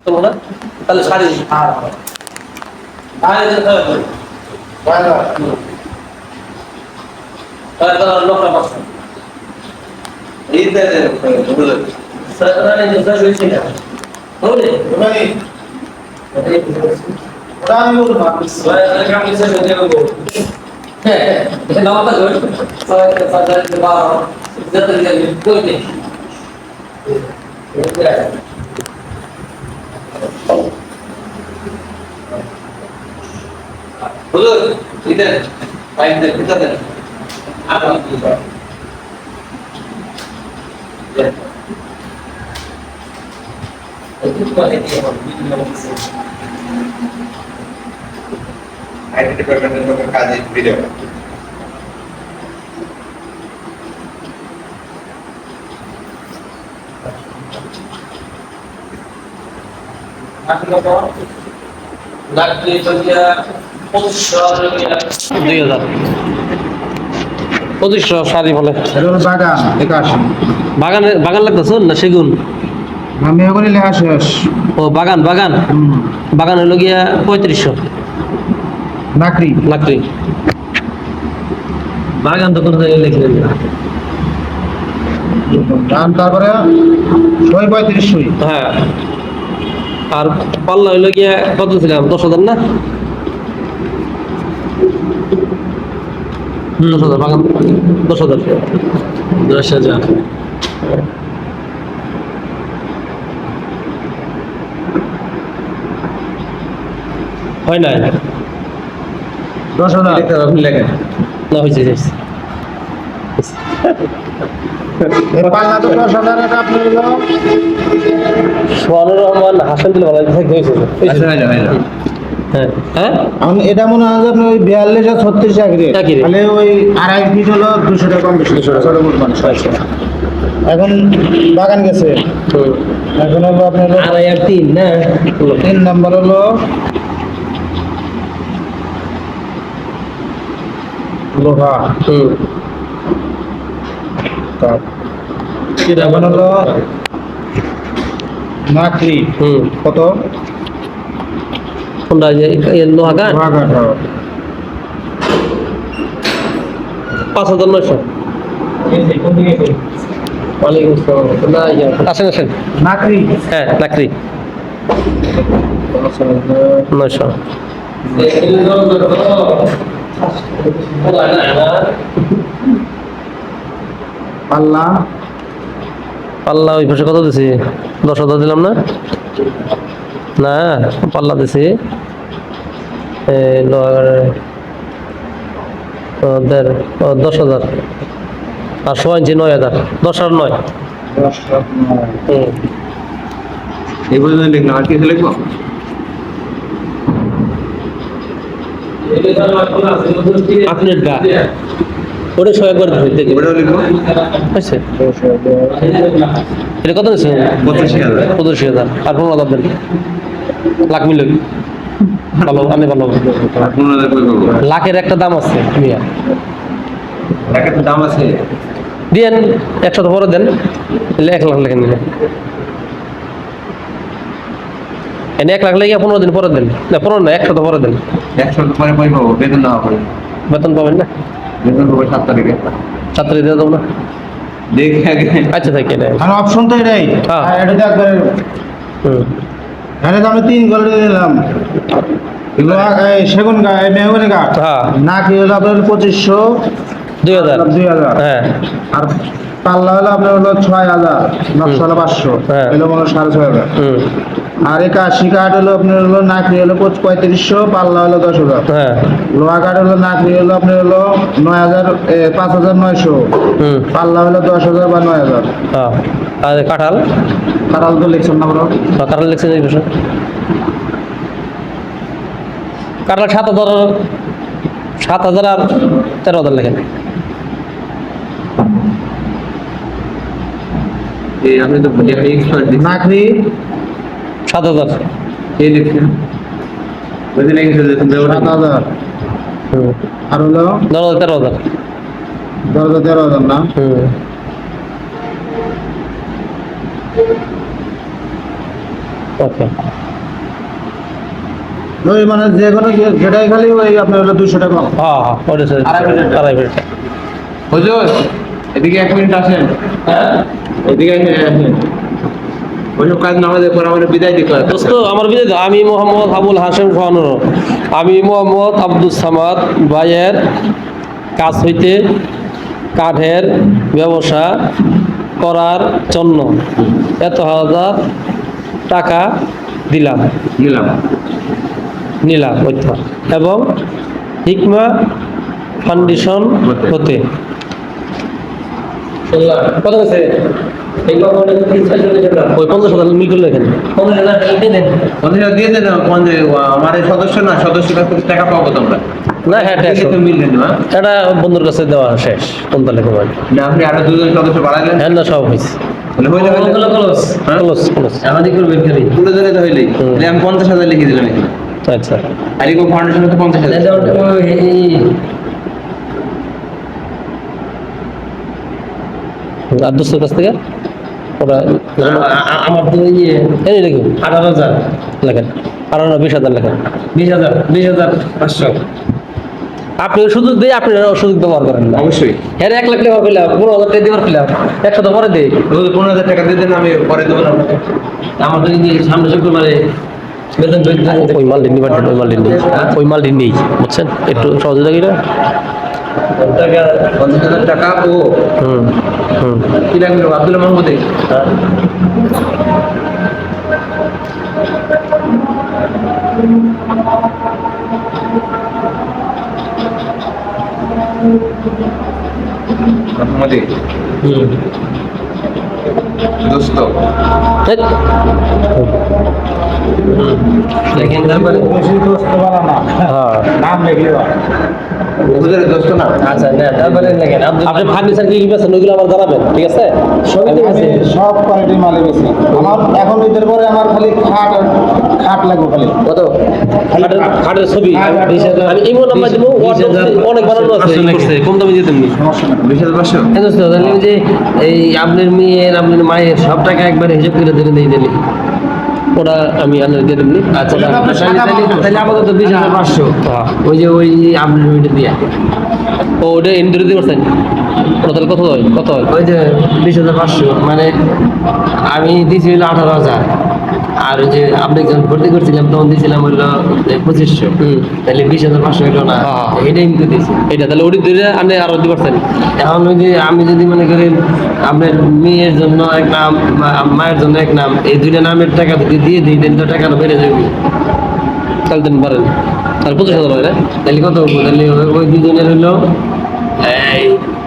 চলো না তাহলে শাড়ি লোকটা বসে এই হুজুর ইদের পাইতে ভিতরে আপনি কি করেন আইটি ডিপার্টমেন্টের লোকের কাজে ভিডিও আপনি কত লাগবে বলিয়া 2500 শাড়ি বলে বাগান 81 বাগান লাগতেছ না সেগুন আমি এখন লেখা শেষ ও বাগান বাগান হলো গিয়া 3500 লাকড়ি বাগান তো কোনো জায়গায় লিখলেন না দাম তারপরে 3500 হ্যাঁ আর পাল্লা হইলো গিয়া কত ছিলাম 10,000 না 10,000 বাগান 10,000 হয় না 10,000 আপনি লেখেন না হয়েছে পাল্লা তো 10,000 এটা আপনি হলো সোহানুর রহমান হাসান দিলে ভালো হয়েছে হ্যাঁ এখন এটা মনে হয় যে আপনি ওই 42 আর 36 একই রে। তাহলে ওই আড়াই ফিট হলো 200 টাকা কম বেশি 200 টাকা মানুষ এখন বাগান গেছে এখন হলো আপনার হলো আড়াই আর 3 না 3 নাম্বার হলো লোহা এখন হলো নাকড়ি কত কোনটা যে লোহা গান লোহা কাঠ 5,900 ওয়ালাইকুম আসসালাম না আসেন নাকড়ি হ্যাঁ লাকড়ি 900 পাল্লা পাল্লা ওই পাশে কত দিছি 10,000 দিলাম না না পাল্লা দিছি ওদের 10,000 আর 6 ইঞ্চি 9,000 10 আর 9 এই পর্যন্ত লিখলাম আর কিছু লিখবো আপনার গা ওটা 100 একবার ধরতে ওটাও লিখবো আচ্ছা এটা কত দিচ্ছে 85,000 আর 15,000 দেন লাখ মিল ভালো আমি ভালো লাখের একটা দাম আছে মিয়া দাম আছে দেন 100 পরে দেন 1 লাখ লেখেন নিলে এনে 1 লাখ লেগে 15 দিন পরে দেন না 15 না 100 পরে দেন 100 পরে পাইবো বেতন দেওয়া হবে বেতন পাবেন না বেতন পাবো 7 তারিখে 7 তারিখ দিয়ে দেবো না দেখে আগে আচ্ছা থাকে না আর অপশন তো এটাই হ্যাঁ। আর এটা তো একবার এখানে তো আমি 3 গল্প নিলাম এগুলো সেগুন গায়ে মেহগনি কাঠ হ্যাঁ না কি হলো আপনার 2500 2,000 হ্যাঁ আর পাল্লা হলো আপনার হলো 6,000 নকশা হলো 500 হ্যাঁ। এলো মনে 6,500 আর এই কাশি কাঠ হলো আপনার হলো নাকড়ি হলো 3500 পাল্লা হলো 10,000 হ্যাঁ লোহা কাঠ হলো নাকড়ি হলো আপনার হলো 9,000 5,900 পাল্লা হলো 10,000 বা 9,000 হ্যাঁ আর কাঁঠাল কারাল তো লিখছেন না বলো কাঁঠাল লিখছেন এই বিষয় কাঁঠাল 7,000 আর 13,000 লেখেন আপনি তো নাকড়ি 7,000 এই লিখছেন বুঝে নাকি চলে 7,000 আর হলো 13,000 13,000 না ওকে ওই মানে যে কোনো যেটাই খালি ওই আপনার হলো 200 টাকা কম। হ্যাঁ হ্যাঁ ওটা স্যার আড়াই মিনিট হুজুর এদিকে 1 মিনিট আসেন। এদিকে আসেন। ওইসব কাজ না হলে পরে আমাদের বিদায় দিতে হয়। দোস্ত আমার বিদায় দাও। আমি মোহাম্মদ আবুল হাশেম খানুর, আমি মোহাম্মদ আব্দুল সামাদ ভাইয়ের কাছ হইতে কাঠের ব্যবসা করার জন্য এত হাজার টাকা দিলাম নিলাম ওইটা এবং হিকমা ফাউন্ডেশন হতে কত হয়েছে ওই 50,000 মিল করলো এখানে 50,000 দিয়ে দেন। আমার এই সদস্য না, সদস্যের কাছ থেকে টাকা পাবো তোমরা। না হ্যাঁ ট্যাক্স তো মিলবে না। এটা বন্ধুর কাছে দেওয়া শেষ 45 লাখ না আপনি আরো 2 জন সদস্য বাড়াইলেন। হ্যাঁ না সব হয়েছে তাহলে হয়ে যাবে। হ্যাঁ? ক্লোজ আমাদের করবেন খালি পুরো জনে তো হইলেই। হুম। তাহলে আমি 50,000 লিখে দিলাম এখানে। আচ্ছা আলিকো ফাউন্ডেশনে তো 50,000। আর দোস্তের কাছ থেকে ওরা আমার তো এই দেখুন 18,000 লেখেন 20,000 লেখেন 20,500 আপনি সুযোগ দিয়ে আপনি সুযোগ ব্যবহার করেন না অবশ্যই। হ্যাঁ 1 লাখ টাকা পেলাম 15,000 টাকা দেওয়ার পেলাম 100 তো পরে দেই 15,000 টাকা দিয়ে দেন, আমি পরে দেবো না আপনাকে। আমার তো সামনে শুক্রবারে বেতন পেতে ওই মাল দিন ওই মাল দিন নেই বুঝছেন একটু সহযোগিতা কি না টাকা 50,000 টাকা ও হুম হুম কি লাগবে আব্দুল মাহমুদ। মাহমুদে দোস্ত এই, দেখেন তারপরে বেশি দোস্ত বালা না, হ্যাঁ নাম লিখলে হয়। হুজুরের দোস্ত না। আচ্ছা না তারপরে দেখেন আপনি ফার্নিচার কি বেছেন ওইগুলো আমার জানাবেন ঠিক আছে সবই তো আছে আমি সব কোয়ালিটির মালে বেশি। আমার এখন ঈদের পরে আমার খালি খাট লাগবে খালি। কত খাটের ছবি আমি ইমো নাম্বার দিব অনেক বানানো আছে ই করছে, কম দামে দিয়ে দেননি সমস্যা নেই। 20,500। হ্যাঁ দোস্ত তাহলে ওই যে এই আপনার মেয়ের আপনার মায়ের সব টাকা একবারে হিসাব করে ধরে দিয়ে দিলি ওটা আমি আনার দিয়ে দেবনি আচ্ছা ওটা আপনার তাহলে সাদা তাহলে- মাল। তাহলে আপাতত 20,500 হ্যাঁ। ওই যে ওই আপনার ওইটা দিয়া ও ওটা ইন্টারভিউ দিয়ে করছেন ওটা তাহলে কত হয় ওই যে 20,500 মানে আমি দিয়েছি হলো 18,000 আর ওই যে আপনি যখন ভর্তি করছিলাম তখন দিয়েছিলাম হলো 2,500 হুম। তাহলে 20,500 হলো না হ্যাঁ। এটাই কিন্তু দিয়েছি এটা তাহলে ওটি দিয়ে আপনি আরো 2%। এখন ওই যে আমি যদি মনে করেন আপনার মেয়ের জন্য এক নাম মায়ের জন্য এক নাম এই দুইটা নামের টাকা যদি দিয়ে দিই তাহলে তো টাকাটা বেড়ে যাবে তাহলে দিন পারেন তাহলে 25,000 হয় না তাহলে কত হবো? তাহলে ওই দুজনের হলো এই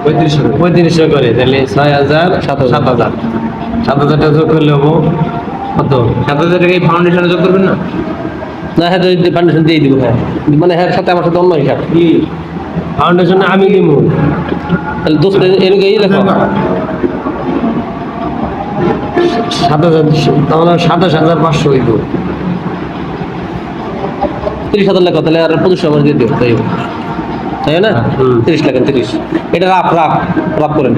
3500 করে তাহলে 6,000 7,000 7,000 যোগ করলে হবো কত 7,000 টাকা এই ফাউন্ডেশনে যোগ করবেন না? না হ্যাঁ ফাউন্ডেশন দিয়ে দিব হ্যাঁ মানে হ্যাঁ সাথে আমার সাথে অন্য হিসাব ফাউন্ডেশনে আমি দিব তাহলে দোস্ত এদিকে এই লেখো 7,000 তাহলে 27,500 হইব 30,000 লেখো তাহলে আর 25 আমার দিয়ে দিও তাই না হুম। 30 লেখেন 30 এটা রাফ করেন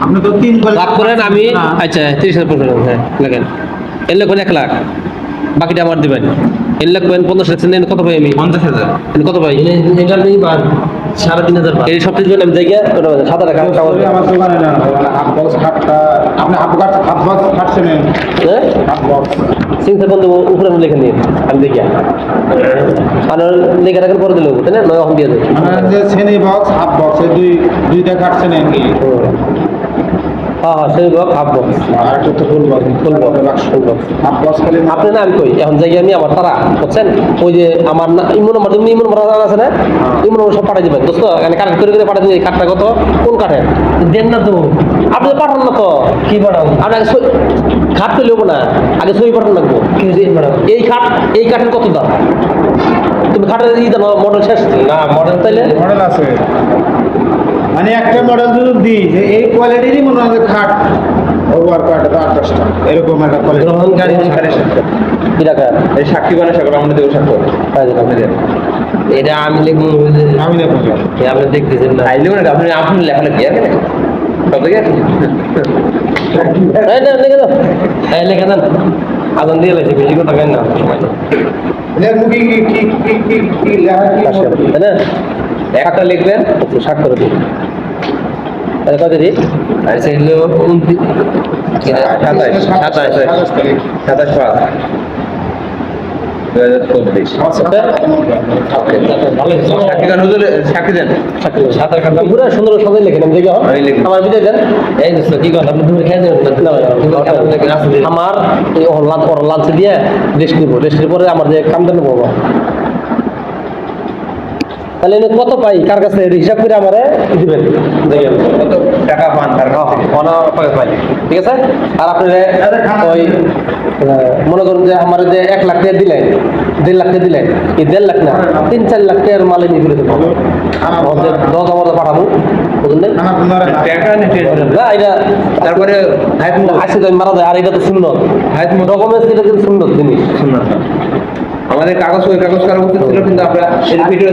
আপনি তো 3 রাফ করেন আমি আচ্ছা 30,000 হ্যাঁ লেখেন এর লেখেন 1 লাখ বাকিটা আমার দিবেন এর লেখবেন 50 লেখছেন এর কত পাই আমি 50,000। এর কত পাই এটা নেই বার 3,500 বার এই সব কিছু আমি জায়গা ওটা 7 টাকা আমার দোকানে না হাফ বক্স খাটটা আপনি হাফ বক্স খাটছেন হ্যাঁ হাফ বক্স সিংসা বন্ধু উপরে লিখে নিয়ে আমি দেখি আর লিখে রাখার পরে দিলে তাই না নয় এখন দিয়ে দেয় আমার যে শ্রেণী বক্স হাফ বক্স এই দুইটা খাটছেন কি হ্যাঁ হ্যাঁ সেই বক হাফ বক্স আর একটা তো full box full box full box half box খালি আপনি না আমি কই এখন জায়গা আমি আমার তারা বুঝছেন ওই যে আমার না ইমন নাম্বার তুমি ইমন নাম্বার আছে না ইমন নাম্বার সব পাঠিয়ে দিবেন দোস্ত এখানে কাট করে পাঠিয়ে দিবেন এই কাঠটা কত কোন কাঠের দেন না তো আপনি তো পাঠান না তো কি বাড়াবো আপনাকে খাট তো নেবো না আগে সই পাঠান লাগবো কি দিন বাড়াবো এই কাঠের কত দাম তুমি খাটের ই দাও মডেল শেষ না মডেল তাইলে মডেল আছে মানে একটা মডেল যদি দিই যে এই কোয়ালিটিরই মনে হয় যে খাট ওভার কাট 8-10টা এরকম একটা কোয়ালিটি গ্রহণকারী কি টাকা এই সাক্ষী বানা সাগর আমাদের দেবো সাক্ষ্য। এটা আমি লিখবো আমি দেখো আপনি দেখতেছেন না আইলে মানে আপনি আপনি লেখালেখি আছে না সব থেকে এই না লিখে দাও এই লেখা দেন আজান দিয়ে লাগছে বেশি কথা কেন না তাই না একটা লিখবেন, ষাট করে দিই তাহলে কত দিই আর সে হলো 27 সাক্ষী দেন। সাঁতার কাটলাম পুরো সুন্দর সাজাই লেখেন আমি দেখি আমি লিখি। আমার বিদায় দেন এই দোস্ত কি কথা আপনি তুমি খেয়ে যাবেন আমার এই লাঞ্চ দিয়ে রেস্ট নিবো রেস্টের পরে আমার যে কাম দেন বাবা তাহলে এনে কত পাই কার কাছে হিসাব করে আমারে দিবেন দেখেন কত টাকা পান তার কাছ থেকে? পাই ঠিক আছে আর আপনি ওই মনে করুন যে আমার যে 1 লাখ টাকা দিলেন 1.5 লাখ টাকা দিলেন এই 1.5 লাখ না 3-4 লাখ টাকার মালে নিয়ে ফেলে দেবো 10 আমার পাঠাবো বুঝলেন টাকা নিতে না এটা তারপরে আসে তো মারা যায় আর এটা তো শূন্য ডকুমেন্টস এটা কিন্তু শূন্য জিনিস শুনুন, আমাদের কাগজ ওই কাগজ করার মতো ছিল, কিন্তু আমরা এর ভিডিও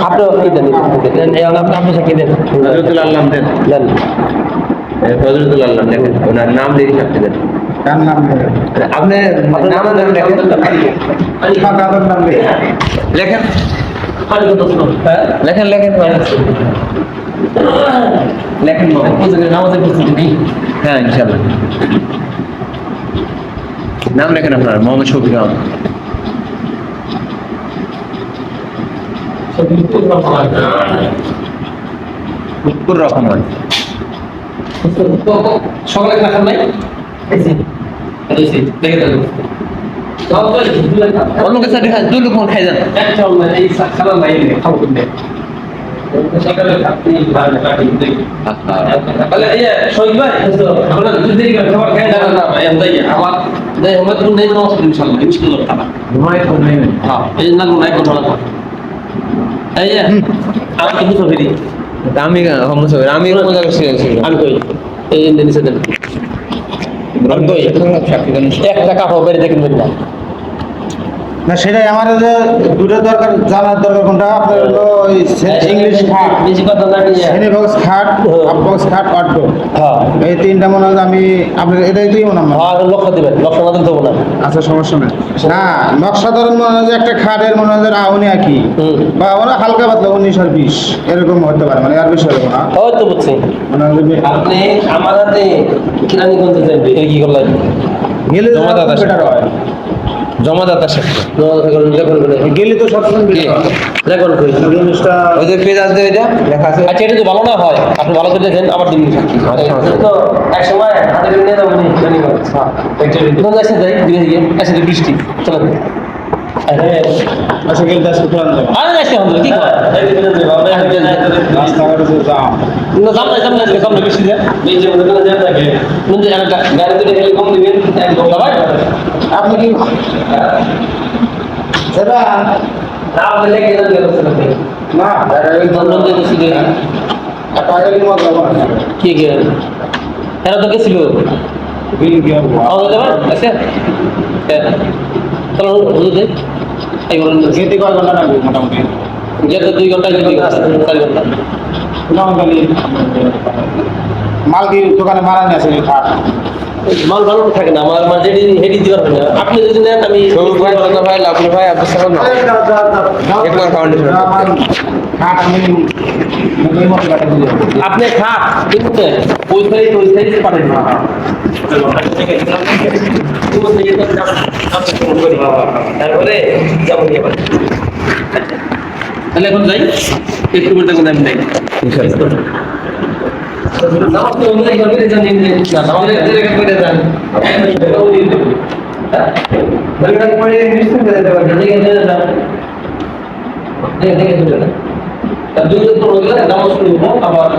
আপনি এটা নিন আপনি সাক্ষী দেন নজরুল আল্লাহ দেন, দেন নজরুল আল্লাহ দেখেন, ওনার নাম দিয়ে সাক্ষী দেন। আপনি নাম দেন লেখেন, লেখেন লেখেন লেখেন নামাজের প্রস্তুতি নেই হ্যাঁ ইনশাল্লাহ নাম লেখেন আপনার মোহাম্মদ শফিক আহমদ। লুৎফুর রহমান সকালে খান নাই দেখে দেন অন্য কাছে দেখা দুই লোক খাই যান। এই খানা নাই খাবো কিনে সকালে আপনি ভালো কাটি দেখি তাহলে এই শহীদ ভাই আমরা দুই দিন খাবার খাই না না এম তাই আমার দেই আমরা তো নেই না ইনশাআল্লাহ ইনশাআল্লাহ তাআলা ঘুমাই তো নাই হ্যাঁ এই না নাই কোন না এই আমি কি বুঝো ফিরি আমি মোহাম্মদ শফিক আমি কোন জায়গায় ছিল আমি কই এই নিচে দেন সাক্ষী দেন। একটা কাঠও বেড়ে দেখেন না না সেটাই আমার যে দুটো দরকার জানার দরকার কোনটা আপনার হলো ওই ইংলিশ খাট বেশি কথা না নিয়ে শ্রেণী বক্স খাট আপ বক্স খাট অটো হ্যাঁ এই তিনটা মনে হয় আমি আপনার এটাই দিই মনে হয় হ্যাঁ লক্ষ্য দিবেন লক্ষ্য না দেবো না আচ্ছা সমস্যা নেই না নকশা ধরেন মনে হয় যে একটা খাটের মনে হয় যে আউনি আঁকি বা ওরা হালকা পাতলা 19 আর 20 এরকম হতে পারে মানে আর বেশি হবে না ওই তো বুঝছি মনে হয় যে আপনি আমার হাতে কিরানীগঞ্জে যাবেন এই কি করলেন গেলে জমা দাদা বেটার হয় জমাদাতা সাক্ষী গেলে তো সবসময় better হয়। দেখুন কই জিনিসটা ওই যে পেজ আসবে এটা লেখা আছে। আচ্ছা এটা যদি ভালো না হয় আপনি ভালো করে দেখেন আবার দিন তো এক সময় হাতে করে নিয়ে যাবেন কিরানীগঞ্জ হ্যাঁ কোন যাচ্ছে যাই ধীরে ধীরে আসে বৃষ্টি চলো আচ্ছা গেলে দাস কোথায় যাবে আরে যাচ্ছে হলো কি হয় রাস্তাঘাটে যে জাম না সামনে সামনে বৃষ্টি দেয় নিচে মধ্যে কোন যায় থাকে মধ্যে একটা গাড়ি দুটো হেলে কম দিবেন একদম ভাই আপনি কি সেটা আপনি লেগে যান গেল না এই বন্ধন দিয়ে বসে দিয়ে টাকা কি মত হবে কি গে এরা তো গেছিল বিল কি হবে আওয়াজ দেবেন আচ্ছা চলো বুঝে দে এই বলেন যেতে কয় ঘন্টা লাগবে মোটামুটি যেতে 2 ঘন্টা 4 ঘন্টা নর্মালি মাল কি দোকানে মারা নিয়ে আসে খাট মাল ভালো থাকে না আমার মাঝে হেডি দিবার হয় না আপনি যদি নেন আমি শফিক ভাই রতন ভাই লাভলি ভাই আব্দুল সালাম না একবার ফাউন্ডেশন খাট আমি এই মতো কাটে দিয়ে আপনি খাট কিন্তু ওই সাইজ পারেন না তারপরে যেমন ইয়ে পারেন তাহলে এখন যাই একটু করে দেখুন আমি নাই নামাজ তো অন্য জায়গায় করে জানি না নামাজ জায়গায় করে জানি দরকার পড়ে নিশ্চয় করে দেব দেখে দেখে তার দুটো তো হলো নামাজ পড়বো আবার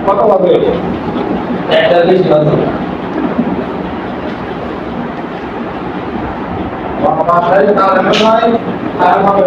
কত লাগবে একটা বেশি লাগবে বাসায় কাজ হয় আর হবে